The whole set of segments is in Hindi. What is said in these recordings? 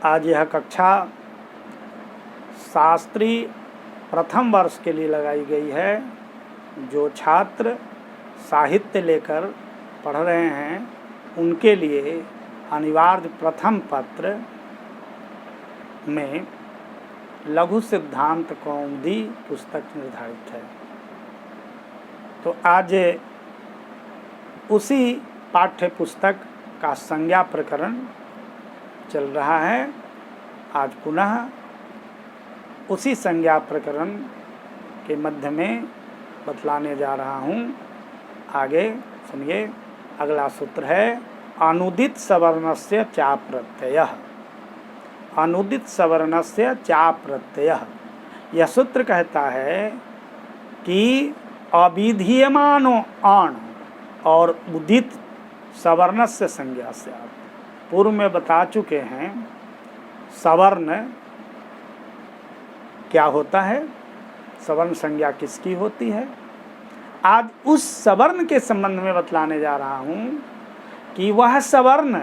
आज यह कक्षा शास्त्री प्रथम वर्ष के लिए लगाई गई है। जो छात्र साहित्य लेकर पढ़ रहे हैं उनके लिए अनिवार्य प्रथम पत्र में लघु सिद्धांत कौमुदी पुस्तक निर्धारित है। तो आज उसी पाठ्य पुस्तक का संज्ञा प्रकरण चल रहा है। आज पुनः उसी संज्ञा प्रकरण के मध्य में बतलाने जा रहा हूँ। आगे सुनिए। अगला सूत्र है अनुदित सवर्णस्य चा प्रत्ययः। अनुदित सवर्णस्य चा प्रत्ययः। यह सूत्र कहता है कि अविधीयमानो अण और उदित सवर्णस्य संज्ञा से। पूर्व में बता चुके हैं सवर्ण क्या होता है, सवर्ण संज्ञा किसकी होती है। आज उस सवर्ण के संबंध में बतलाने जा रहा हूँ कि वह सवर्ण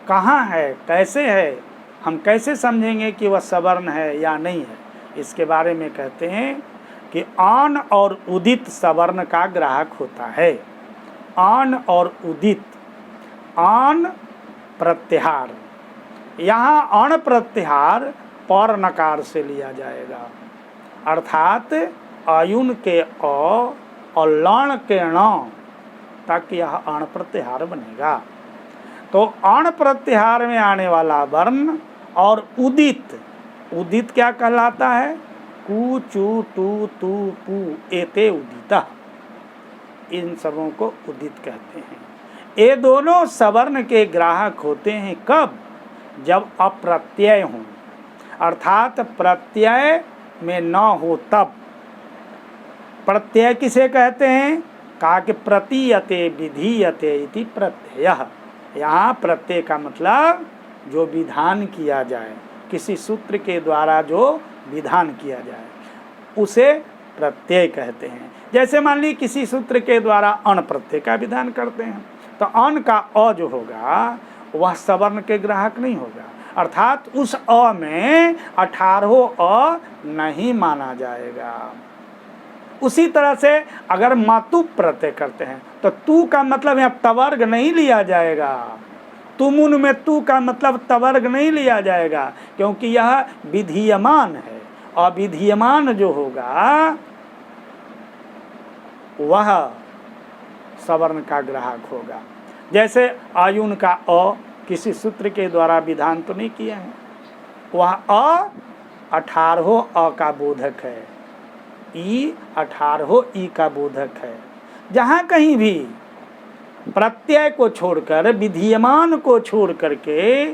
कहाँ है, कैसे है, हम कैसे समझेंगे कि वह सवर्ण है या नहीं है। इसके बारे में कहते हैं कि आन और उदित सवर्ण का ग्राहक होता है। आन और उदित, आन प्रत्याहार, यहाँ अण प्रत्याहार पर नकार से लिया जाएगा, अर्थात आयुन के अ और लण के ण तक यह अण प्रत्याहार बनेगा। तो अण प्रत्याहार में आने वाला वर्ण और उदित, उदित क्या कहलाता है, कु चु टू तू पू एते उदिता, इन सबों को उदित कहते हैं। ये दोनों सवर्ण के ग्राहक होते हैं कब, जब अप्रत्यय हों, अर्थात प्रत्यय में न हो तब। प्रत्यय किसे कहते हैं, कहा कि प्रतीयते विधीयते इति प्रत्ययः। यहाँ प्रत्यय का मतलब जो विधान किया जाए, किसी सूत्र के द्वारा जो विधान किया जाए उसे प्रत्यय कहते हैं। जैसे मान ली किसी सूत्र के द्वारा अण प्रत्यय का विधान करते हैं तो अण का अ जो होगा वह सवर्ण के ग्राहक नहीं होगा, अर्थात उस अ में 18 अ नहीं माना जाएगा। उसी तरह से अगर मातु प्रत्यय करते हैं तो तू का मतलब यहाँ तवर्ग नहीं लिया जाएगा, तुमुन में तू का मतलब तवर्ग नहीं लिया जाएगा, क्योंकि यह विधीयमान है। अविधीयमान जो होगा वह सवर्ण का ग्राहक होगा। जैसे आयुन का अ किसी सूत्र के द्वारा विधान तो नहीं किया है, वह अ 18 अ का बोधक है, ई 18 ई का बोधक है। जहाँ कहीं भी प्रत्यय को छोड़कर, विधीयमान को छोड़ करके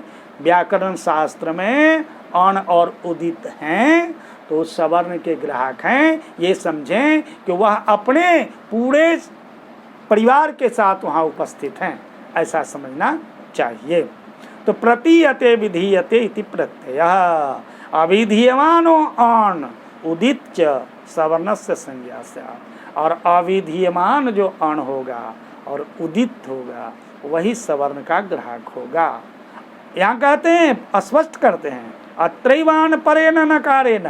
व्याकरण शास्त्र में अण और उदित हैं तो सवर्ण के ग्राहक हैं। ये समझें कि वह अपने पूरे परिवार के साथ वहाँ उपस्थित हैं, ऐसा समझना चाहिए। तो प्रतीयते विधीयते इति प्रत्ययः। अविधीयमानो अण उदित च सवर्णस्य संज्ञा से। और अविधीयमान जो अण होगा और उदित होगा वही सवर्ण का ग्राहक होगा। यहाँ कहते हैं, स्पष्ट करते हैं, अत्रैवान परेण नकारेण,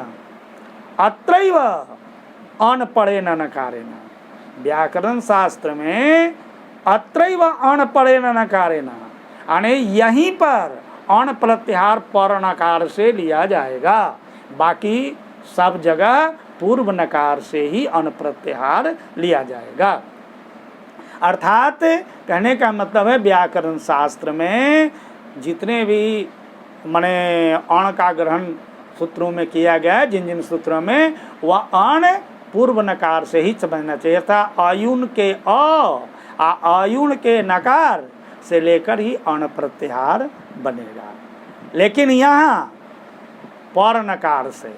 अत्रैव अण परेण नकारेण। व्याकरण शास्त्र में अत्रैव अण परेण नकारेण, यानी यहीं पर अण प्रत्याहार पर नकार से लिया जाएगा, बाकी सब जगह पूर्व नकार से ही अण प्रत्याहार लिया जाएगा। अर्थात कहने का मतलब है व्याकरण शास्त्र में जितने भी माने अण का ग्रहण सूत्रों में किया गया है, जिन जिन सूत्रों में, वह अण पूर्व नकार से ही समझना चाहिए था। आयुन के अ आयुन के नकार से लेकर ही अण प्रत्याहार बनेगा। लेकिन यहाँ पर नकार से,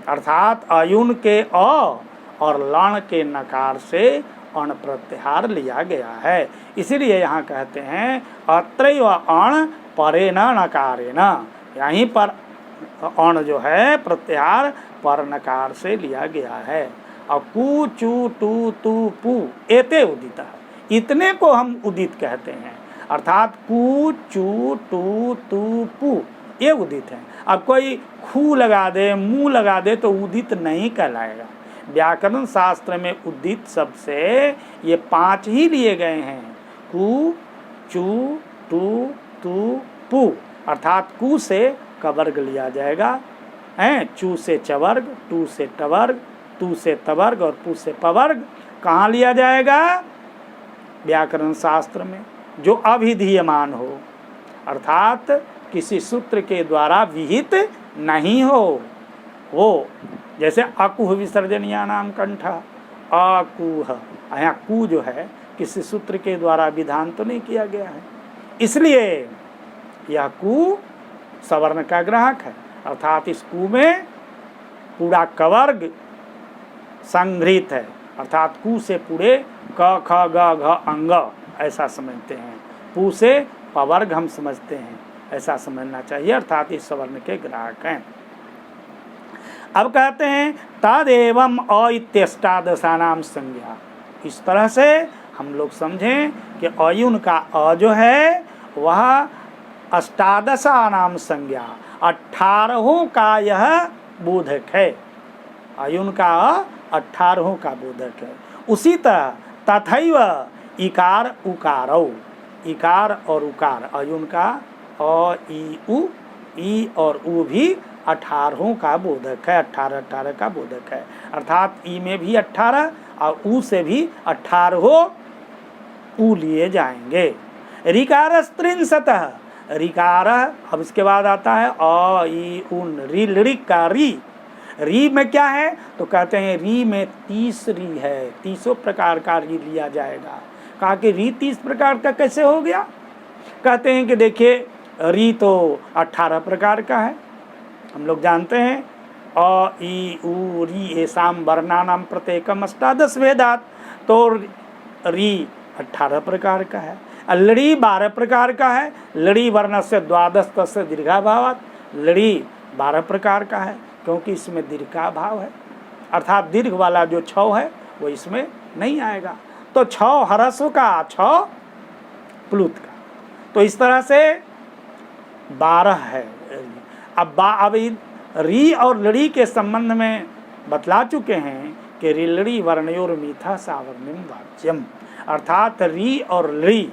अर्थात आयुन के अ और लण के नकार से अण प्रत्याहार लिया गया है। इसीलिए यहाँ कहते हैं अत्रैव अण परेण नकारेण, यहीं पर अण जो है प्रत्याहार पर नकार से लिया गया है। और कु चु टू तू पू एते उदिता, इतने को हम उदित कहते हैं, अर्थात कु चु टू तू पू ये उदित हैं। अब कोई खू लगा दे, मुंह लगा दे तो उदित नहीं कहलाएगा। व्याकरण शास्त्र में उदित शब्द से ये 5 ही लिए गए हैं, कु, चू, टू, तू, पू। अर्थात कु से कवर्ग लिया जाएगा, चू से चवर्ग, टू से टवर्ग, तू से तवर्ग और पू से पवर्ग। कहाँ लिया जाएगा? व्याकरण शास्त्र में, जो अभिधीयमान हो, अर्थात किसी सूत्र के द्वारा विहित नहीं हो। वो जैसे अकुह विसर्जनीया नाम कंठ, अकुह, यहाँ कु जो है किसी सूत्र के द्वारा विधान तो नहीं किया गया है, इसलिए यह कु सवर्ण का ग्राहक है। अर्थात इस कु में पूरा कवर्ग संग्रहित है, अर्थात कु से पूरे क, ख, ग, घ, अंग ऐसा समझते हैं, पू से पवर्ग हम समझते हैं, ऐसा समझना चाहिए। अर्थात इस सवर्ण के ग्राहक हैं। अब कहते हैं तदेवं अ इत्यष्टादशानाम संज्ञा। इस तरह से हम लोग समझें कि अयुन का अ जो है वह अष्टादशानाम संज्ञा, 18 का यह बोधक है। अयुन का अ 18 का बोधक है। उसी तरह तथैव इकार उकारौ, इकार और उकार, अयुन का अ ई उ, ई और उ भी 18 का बोधक है, 18 का बोधक है। अर्थात ई में भी 18 और उ से भी 18 उ लिए जाएंगे। ऋकारस्त्रिंशतः, ऋकार, अब इसके बाद आता है अ ई उन, री, लृक का री। री में क्या है तो कहते हैं री में 30 री है, 30 प्रकार का री लिया जाएगा। कहा कि री 30 प्रकार का कैसे हो गया? कहते हैं कि देखिए री तो 18 प्रकार का है, हम लोग जानते हैं अ ई उ री एसाम वर्णानाम प्रत्येकम अष्टादश वेदात, तो री 18 प्रकार का है। लड़ी 12 प्रकार का है, लड़ी वर्ण से द्वादश तस्य दीर्घाभावात, लड़ी 12 प्रकार का है क्योंकि इसमें दीर्घ का भाव है, अर्थात दीर्घ वाला जो 6 है वो इसमें नहीं आएगा। तो 6 ह्रस्व का, 6 प्लुत का, तो इस तरह से 12 है। अब री और लड़ी के संबंध में बतला चुके हैं कि रिलड़ी वर्णयोर मीथा सावर्णिम वाच्यम, अर्थात री और लड़ी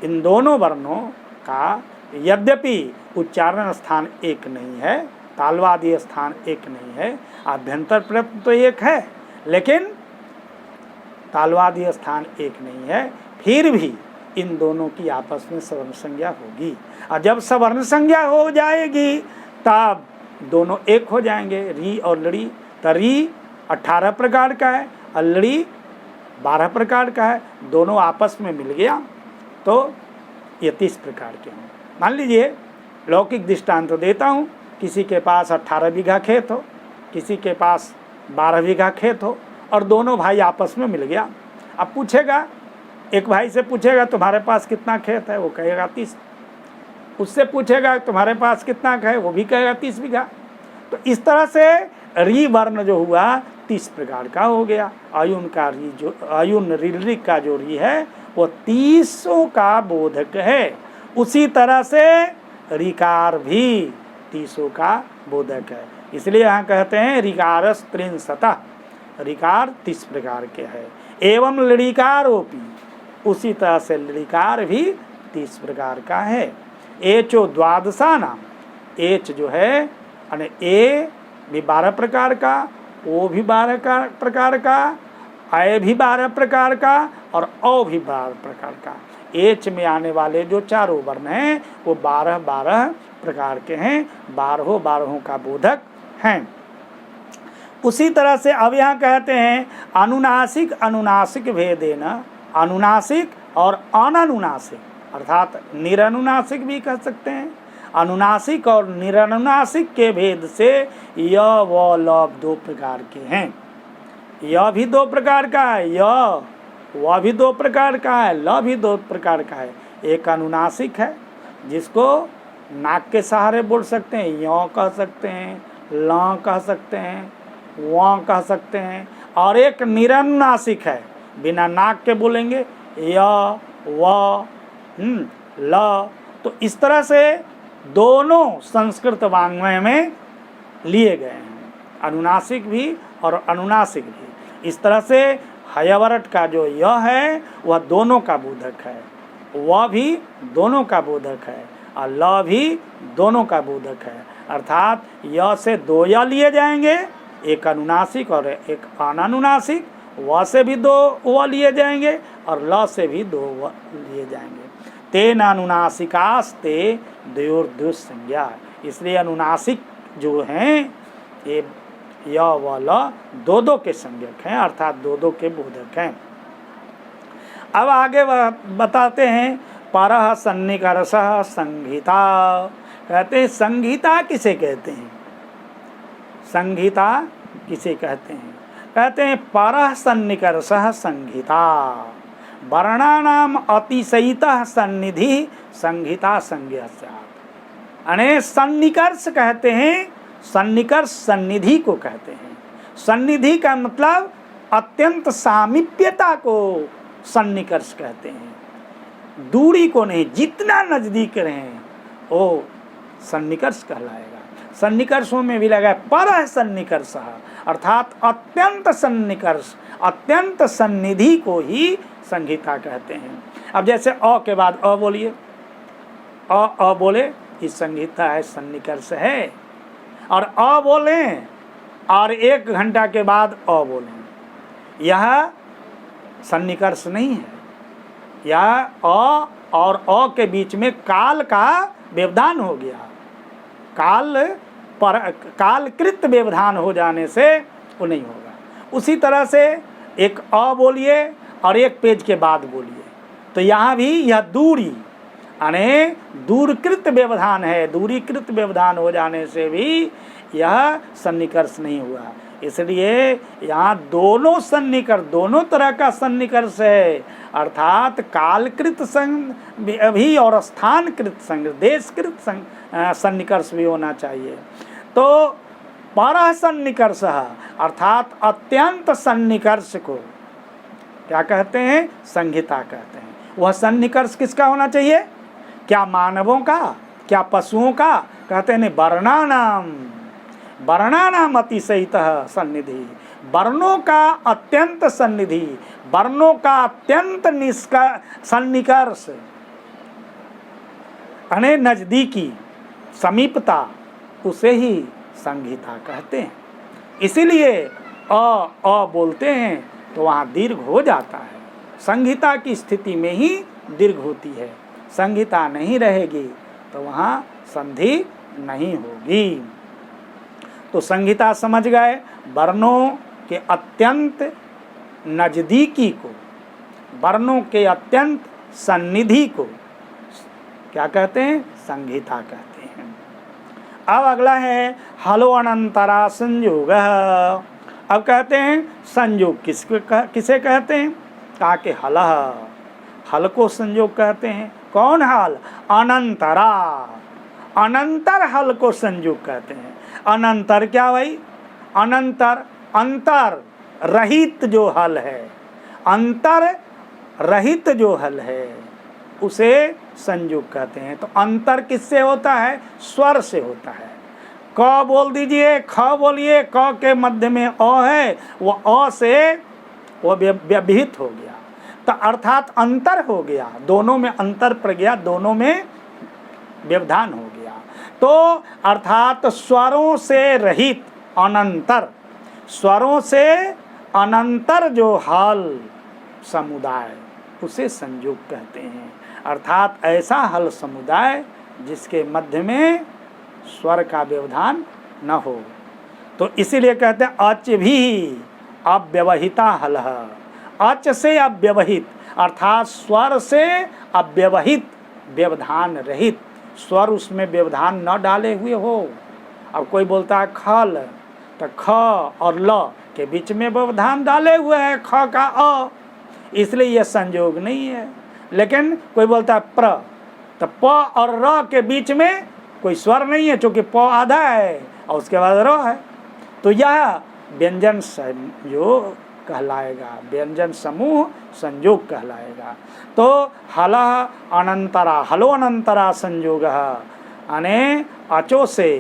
इन दोनों वर्णों का यद्यपि उच्चारण स्थान एक नहीं है, तालवादी स्थान एक नहीं है, आभ्यंतर प्रत्यय तो एक है लेकिन तालवादी स्थान एक नहीं है, फिर भी इन दोनों की आपस में सवर्ण संज्ञा होगी। और जब सवर्ण संज्ञा हो जाएगी तब दोनों एक हो जाएंगे, री और लड़ी। तो री 18 प्रकार का है और लड़ी 12 प्रकार का है, दोनों आपस में मिल गया तो ये 30 प्रकार के हैं। मान लीजिए लौकिक दृष्टांत तो देता हूँ, किसी के पास 18 बीघा खेत हो, किसी के पास 12 बीघा खेत हो और दोनों भाई आपस में मिल गया। अब पूछेगा, एक भाई से पूछेगा तुम्हारे पास कितना खेत है, वो कहेगा 30। उससे पूछेगा तुम्हारे पास कितना है, वो भी कहेगा 30 बीघा। तो इस तरह से री वर्ण जो हुआ 30 प्रकार का हो गया। अयुन का री जो अयुन ऋलिक का जो री है वो 30 का बोधक है। उसी तरह से ऋकार भी 30 का बोधक है। इसलिए यहाँ कहते हैं ऋकारस त्रिंशतः, ऋकार 30 प्रकार के है। एवं लृकारोपी, उसी तरह से लृकार भी 30 प्रकार का है। एचो द्वादशा नाम, एच जो है यानी ए भी 12 प्रकार का, ओ भी 12 प्रकार का, अय भी 12 प्रकार का और औ भी 12 प्रकार का। एच में आने वाले जो चारों वर्ण हैं वो 12 प्रकार के हैं, 12 का बोधक हैं। उसी तरह से अब यहाँ कहते हैं अनुनासिक अनुनासिक भेदेन, अनुनासिक और अननुनासिक, अर्थात निरनुनासिक भी कह सकते हैं। अनुनासिक और निरनुनासिक के भेद से य व ल 2 प्रकार के हैं। य भी 2 प्रकार का है, य व भी 2 प्रकार का है, ल भी 2 प्रकार का है। एक अनुनासिक है जिसको नाक के सहारे बोल सकते हैं, य कह सकते हैं, ल कह सकते हैं, व कह सकते हैं। और एक निरनुनासिक है, बिना नाक के बोलेंगे य व ल। तो इस तरह से दोनों संस्कृत वाङ्मय में लिए गए हैं, अनुनासिक भी और अनुनासिक भी। इस तरह से हयवरट का जो य है वह दोनों का बोधक है, वह भी दोनों का बोधक है और ल भी दोनों का बोधक है। अर्थात य से दो य लिए जाएंगे, एक अनुनासिक और एक अनानुनासिक, व से भी दो व लिए जाएंगे और ल से भी दो व लिए जाएंगे। तेन अनुनासिकास्ते द्वयोर्द्वसंज्ञा, इसलिए अनुनासिक जो हैं ये य व ल दो दो के संज्ञक हैं, अर्थात दो दो के बोधक हैं। अब आगे बताते हैं परः सन्निकर्षः संहिता। कहते हैं संहिता किसे कहते हैं, संहिता किसे कहते हैं? कहते हैं परः सन्निकर्षः संहिता, वर्णानाम अतिशयितः सन्निधि संहिता संज्ञा स्यात्। अने सन्निकर्ष कहते हैं, सन्निकर्ष सन्निधि को कहते हैं। सन्निधि का मतलब अत्यंत सामीप्यता को सन्निकर्ष कहते हैं, दूरी को नहीं, जितना नजदीक रहें वो सन्निकर्ष कहलाएगा। सन्निकर्षों में भी लगा परः सन्निकर्ष, अर्थात अत्यंत सन्निकर्ष, अत्यंत सन्निधि को ही संहिता कहते हैं। अब जैसे अ के बाद अ बोलिए, अ बोले ये संहिता है, सन्निकर्ष है। और अ बोलें और 1 घंटा के बाद अ बोलें, यह सन्निकर्ष नहीं है। यह अ और अ के बीच में काल का व्यवधान हो गया, कालकृत व्यवधान हो जाने से वो नहीं होगा। उसी तरह से एक अ बोलिए और 1 पेज के बाद बोलिए, तो यहाँ भी यह दूरी यानी दूरकृत व्यवधान है, दूरीकृत व्यवधान हो जाने से भी यह सन्निकर्ष नहीं हुआ। इसलिए यहाँ दोनों सन्निकर्ष, दोनों तरह का सन्निकर्ष है, अर्थात कालकृत संग भी और स्थानकृत संग, देशकृत सन्निकर्ष भी होना चाहिए। तो परः सन्निकर्ष अर्थात अत्यंत सन्निकर्ष को क्या कहते हैं? संहिता कहते हैं। वह सन्निकर्ष किसका होना चाहिए? क्या मानवों का, क्या पशुओं का? कहते हैं वर्णानाम अतिशयितः सन्निधि, वर्णों का अत्यंत सन्निधि, वर्णों का अत्यंत सन्निकर्ष यानी नजदीकी, समीपता, उसे ही संहिता कहते हैं। इसीलिए अ बोलते हैं तो वहाँ दीर्घ हो जाता है। संहिता की स्थिति में ही दीर्घ होती है, संहिता नहीं रहेगी तो वहाँ संधि नहीं होगी। तो संहिता समझ गए, वर्णों के अत्यंत नजदीकी को, वर्णों के अत्यंत सन्निधि को क्या कहते हैं? संहिता कहते हैं। अब अगला है हलो अनंतरा संयोग। अब कहते हैं संयोग किसे कहते हैं? कहा कि हल को संयोग कहते हैं। कौन हल? अनंतरा, अनंतर हल को संयोग कहते हैं। अनंतर क्या भाई? अनंतर अंतर रहित जो हल है, अंतर रहित जो हल है उसे संयोग कहते हैं। तो अंतर किससे होता है? स्वर से होता है। क बोल दीजिए, ख बोलिए, क के मध्य में अ है, वो अ से वो व्यवहित हो गया, तो अर्थात अंतर हो गया, दोनों में अंतर पड़ गया, दोनों में व्यवधान हो गया। तो अर्थात स्वरों से रहित अनंतर, स्वरों से अनंतर जो हल समुदाय उसे संयोग कहते हैं। अर्थात ऐसा हल समुदाय जिसके मध्य में स्वर का व्यवधान न हो। तो इसीलिए कहते हैं अच भी अव्यवहिता हल, अच से अव्यवहित अर्थात स्वर से अव्यवहित, व्यवधान रहित, स्वर उसमें व्यवधान न डाले हुए हो। अब कोई बोलता है खल, तो ख और ल के बीच में व्यवधान डाले हुए है, ख का अ, इसलिए यह संयोग नहीं है। लेकिन कोई बोलता है प्र, तो प और र के बीच में कोई स्वर नहीं है, क्योंकि प आधा है और उसके बाद र है, तो यह व्यंजन संयोग कहलाएगा, व्यंजन समूह संयोग कहलाएगा। तो हल अनंतरा, हलो अनंतरा संयोग यानी अचो से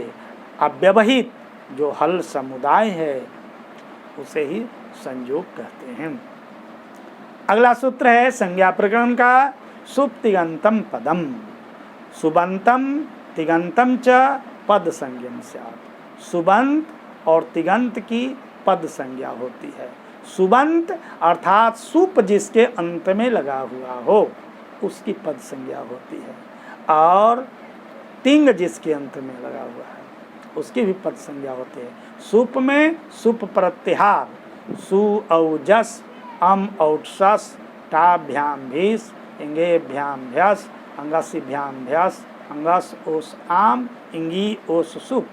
अव्यवहित जो हल समुदाय है उसे ही संयोग कहते हैं। अगला सूत्र है संज्ञा प्रकरण का, सुप्तिगंतम पदम सुबंतम तिगंतम च पद संज्ञम स्यात्। सुबंत और तिगंत की पद संज्ञा होती है। सुबंत अर्थात सुप जिसके अंत में लगा हुआ हो उसकी पद संज्ञा होती है, और तिंग जिसके अंत में लगा हुआ है उसकी भी पद संज्ञा होती है। सुप में सुप प्रत्याहार सु औजस अम औट्सस टाभ्याम भीस इंगेभ्याम भ्यस अंगसिभ्याम भ्यस अंगस ओस आम इंगी ओस सुप,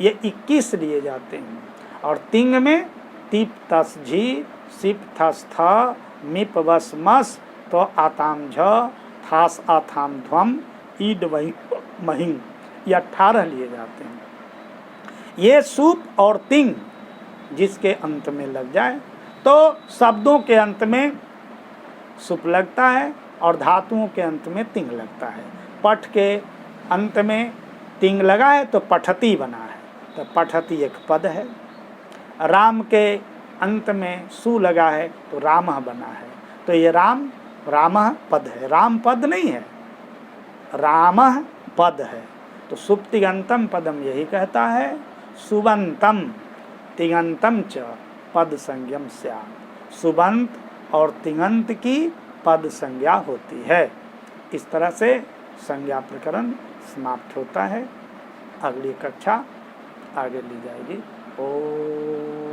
ये 21 लिए जाते हैं। और तिंग में तिप तस झी सिप थस थ मिप वस मस तो आताम झ थास आथाम ध्वम ईड वही महिंग, ये 18 लिए जाते हैं। ये सुप और तिंग जिसके अंत में लग जाए तो शब्दों के अंत में सुप लगता है और धातुओं के अंत में तिंग लगता है। पठ के अंत में तिंग लगा है तो पठती बना है, तो पठती एक पद है। राम के अंत में सु लगा है तो रामः बना है, तो ये राम रामः पद है, राम पद नहीं है, रामः पद है। तो सुप तिगंतम पदम यही कहता है, सुबंतम तिगंतम च पद संज्ञम स्यात्। सुबंत और तिगंत की पद संज्ञा होती है। इस तरह से संज्ञा प्रकरण समाप्त होता है। अगली कक्षा आगे ली जाएगी। ओम।